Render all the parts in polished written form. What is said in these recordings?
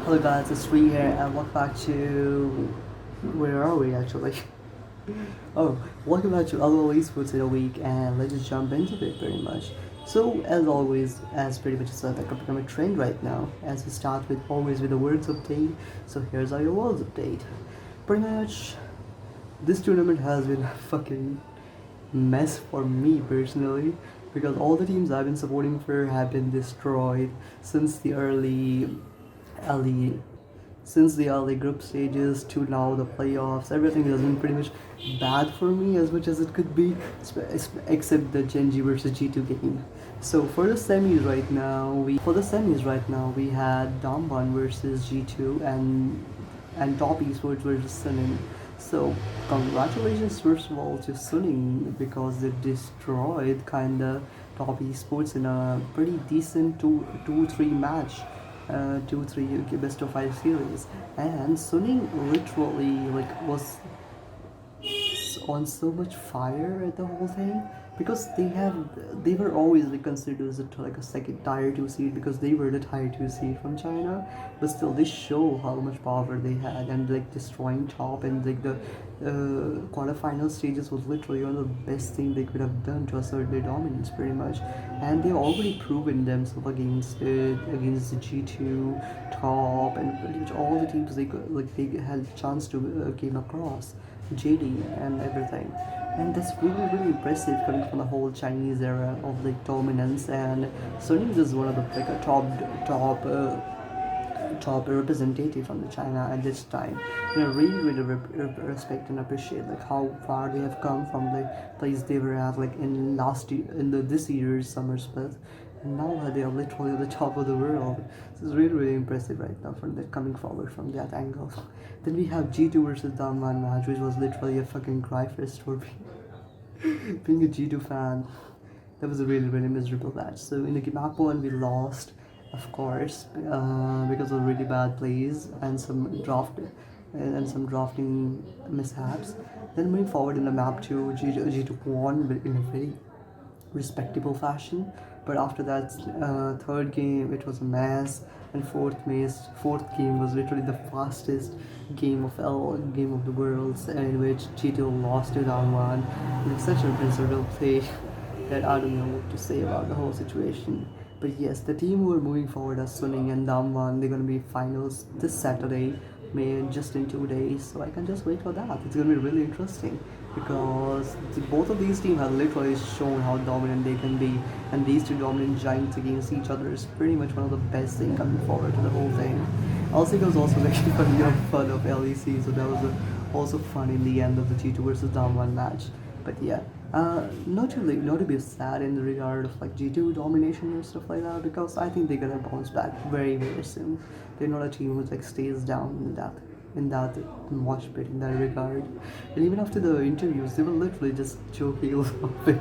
Hello guys, it's Sri here and welcome back to... Where are we actually? Oh, welcome back to Other Esports in a Week and let's just jump into it pretty much. So as always, as pretty much it's like become a trend right now, as we start with always with the words update, so here's our words update. Pretty much this tournament has been a fucking mess for me personally because all the teams I've been supporting for have been destroyed since the early since the early group stages to now the playoffs. Everything has been pretty much bad for me as much as it could be, except the Genji versus G2 game. So for the semis right now we had Damban versus G2 and Top Esports versus Suning. So congratulations first of all to Suning because they destroyed kinda Top Esports in a pretty decent 2-3 match, 2-3 best of 5 series, and Suning literally was on so much fire at the whole thing because they were always considered as a second tier 2 seed because they were the tier 2 seed from China, but still they show how much power they had, and destroying top and the quarterfinal stages was literally one of the best thing they could have done to assert their dominance pretty much, and they already proven themselves against the G2 top and pretty much all the teams they had a chance to came across JD and everything. And that's really impressive coming from the whole Chinese era of dominance. And Sony is one of the a top representative from the China at this time. Really respect and appreciate how far they have come from the place they were at in last year in this year's summer split, and now they are literally at the top of the world. So it's really impressive right now from that coming forward from that angle. Then we have G2 versus Danwan match, which was literally a fucking cry fest for me. Being a G2 fan, that was a really miserable match. So in the map one we lost, of course, because of really bad plays and some drafting mishaps. Then moving forward in the map 2, G2 won in a very respectable fashion. But after that, third game it was a mess, and fourth game was literally the fastest game of the worlds, in which G2 lost to down one. It's such a miserable play that I don't know what to say about the whole situation. But yes, the team who are moving forward are Suning and Damwan. They're gonna be finals this Saturday, May just in 2 days. So I can just wait for that. It's gonna be really interesting because both of these teams have literally shown how dominant they can be, and these two dominant giants against each other is pretty much one of the best things coming forward to the whole thing. Also, it was also fun of LEC, so that was also fun in the end of the G2 versus Damwan match. But yeah, not to be sad in the regard of G2 domination and stuff like that, because I think they're gonna bounce back very soon. They're not a team who stays down in that watch pit in that regard. And even after the interviews, they were literally just joking off it,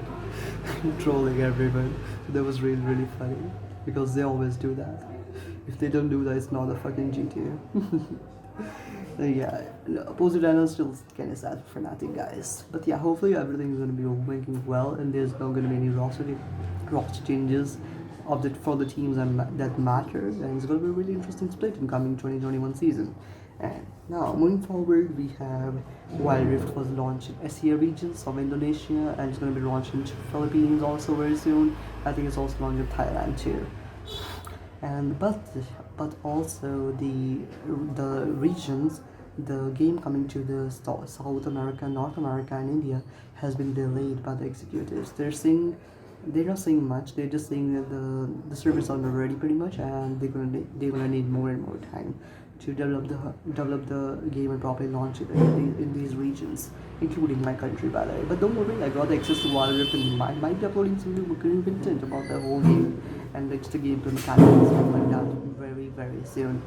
trolling everyone. So that was really funny because they always do that. If they don't do that, it's not a fucking GTA. Yeah, opposite end is still kind of sad for Fnatic guys. But yeah, hopefully everything is going to be working well, and there's not going to be any roster changes for the teams that matter. And it's going to be a really interesting split in coming 2021 season. And now moving forward, we have Wild Rift was launched in Asia regions of Indonesia, and it's going to be launched in Philippines also very soon. I think it's also launched in Thailand too. And but also the regions, the game coming to the South America, North America, and India has been delayed by the executives. They're not saying much. They're just saying that the servers are not ready pretty much, and they're gonna need more and more time to develop the game and properly launch it in these regions, including my country, by the way. But don't worry, I got access to Wild Rift, and might be uploading some new content about the whole game and the gameplay mechanics and stuff like that very soon.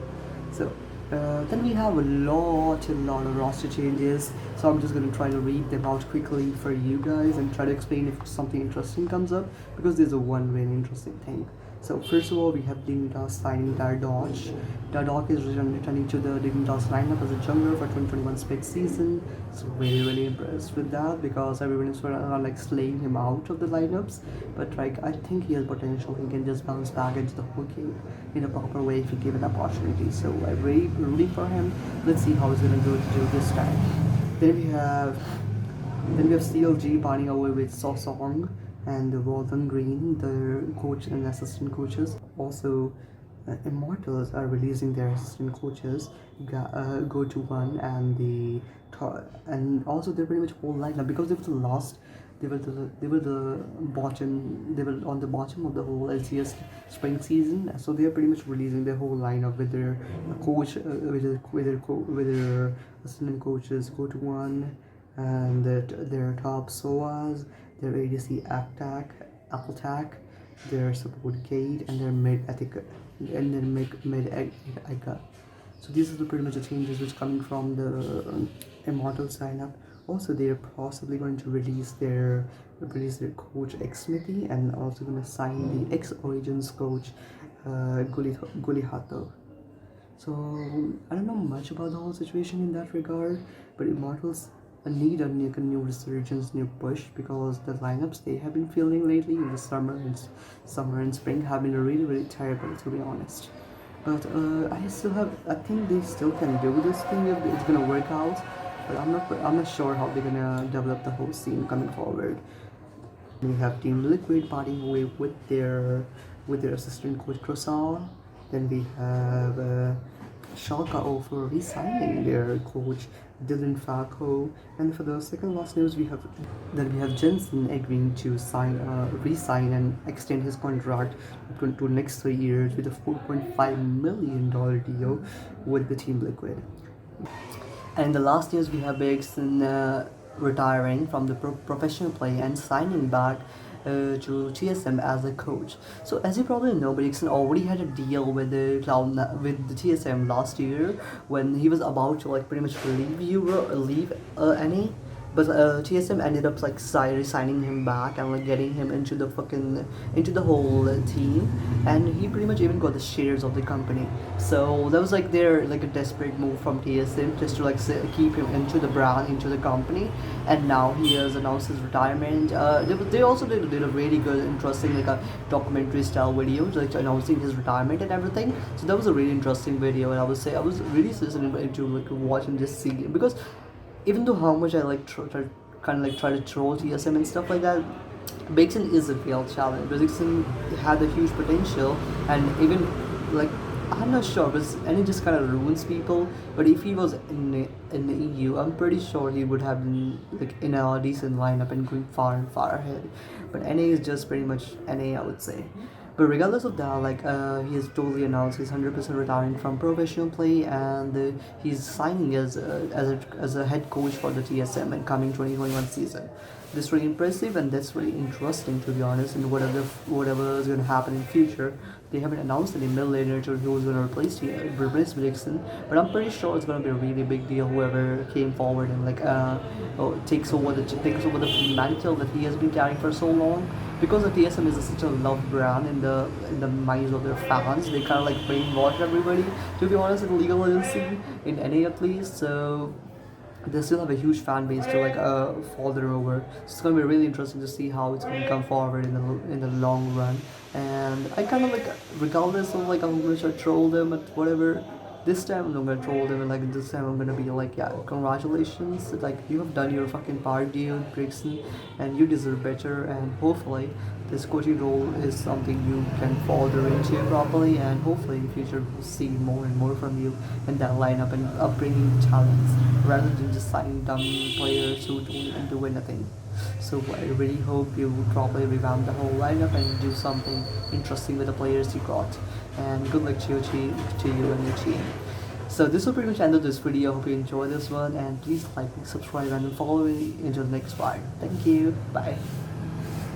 So then we have a lot of roster changes, so I'm just going to try to read them out quickly for you guys and try to explain if something interesting comes up, because there's one very interesting thing. So first of all, we have Dignitas signing Dardoch. Dardoch is returning to the Dignitas lineup as a jungler for 2021 spec season. So really impressed with that because everyone is like slaying him out of the lineups. But like I think he has potential. He can just bounce back into the whole game in a proper way if you give an opportunity. So I'm really rooting for him. Let's see how he's gonna do this time. Then we have CLG partying away with Sosong and Walton Green, the coach and assistant coaches. Also, Immortals are releasing their assistant coaches, Go to One and and also they're pretty much whole lineup because they were the last. They were the bottom. They were on the bottom of the whole LCS spring season. So they are pretty much releasing their whole lineup with their coach, with their assistant coaches, Go to One, and their top SOAs, their ADC Altac, their support Gate, and their mid Ethica, and their mid Ica. So these are pretty much the changes which coming from the Immortal lineup. Also, they are possibly going to release their coach Xmithy, and also going to sign the X Origins coach Gulihato. So I don't know much about the whole situation in that regard, but Immortals need a new resurgence, new push, because the lineups they have been fielding lately in the summer and spring have been really terrible, to be honest. But I think they still can do this thing if it's gonna work out. But I'm not sure how they're gonna develop the whole scene coming forward. We have Team Liquid partying away with their assistant coach Croissant. Then we have Schalke over re-signing their coach Dylan Falco. And for the second last news, we have Jensen agreeing to re-sign and extend his contract to next 3 years with a $4.5 million deal with the Team Liquid. And the last news, we have Bjergsen retiring from the professional play and signing back to TSM as a coach. So as you probably know, Bjergsen already had a deal with the TSM last year when he was about to like pretty much leave NA. But TSM ended up like signing him back and like getting him into the whole team, and he pretty much even got the shares of the company. So that was like a desperate move from TSM just to like keep him into the brand, into the company. And now he has announced his retirement. They also did a really good, interesting like a documentary style video like announcing his retirement and everything. So that was a really interesting video, and I would say I was really listening to like watching this scene because even though how much I like try to troll TSM and stuff like that, Bjergsen is a real challenge. Bjergsen had a huge potential, and even like I'm not sure, and it just kind of ruins people. But if he was in the EU, I'm pretty sure he would have been like in a decent lineup and going far ahead. But NA is just pretty much NA, I would say. But regardless of that, like he has totally announced he's 100% retiring from professional play, and he's signing as a head coach for the TSM in coming 2021 season. This is really impressive, and that's really interesting, to be honest. And whatever is going to happen in future, they haven't announced any mid laner who's going to replace Bjergsen, but I'm pretty sure it's going to be a really big deal. Whoever came forward and like takes over the mantle that he has been carrying for so long. Because the TSM is such a loved brand in the minds of their fans, they kind of like brainwash everybody, to be honest, in the legal agency, in NA at least. So they still have a huge fan base to like follow over. So it's gonna be really interesting to see how it's gonna come forward in the long run. And I kind of like, regardless of like how much I troll them at whatever, this time I'm not gonna troll them, and like this time I'm gonna be like, yeah, congratulations, like you have done your fucking part, dude, Bjergsen, and you deserve better. And hopefully this coaching role is something you can further into properly, and hopefully in the future we'll see more and more from you in that lineup and upbringing talents rather than just signing dumb players who don't even do anything. So I really hope you will properly revamp the whole lineup and do something interesting with the players you got. And good luck to you and your team. So this will pretty much end of this video. Hope you enjoyed this one, and please like, subscribe, and follow me into the next part. Thank you. Bye.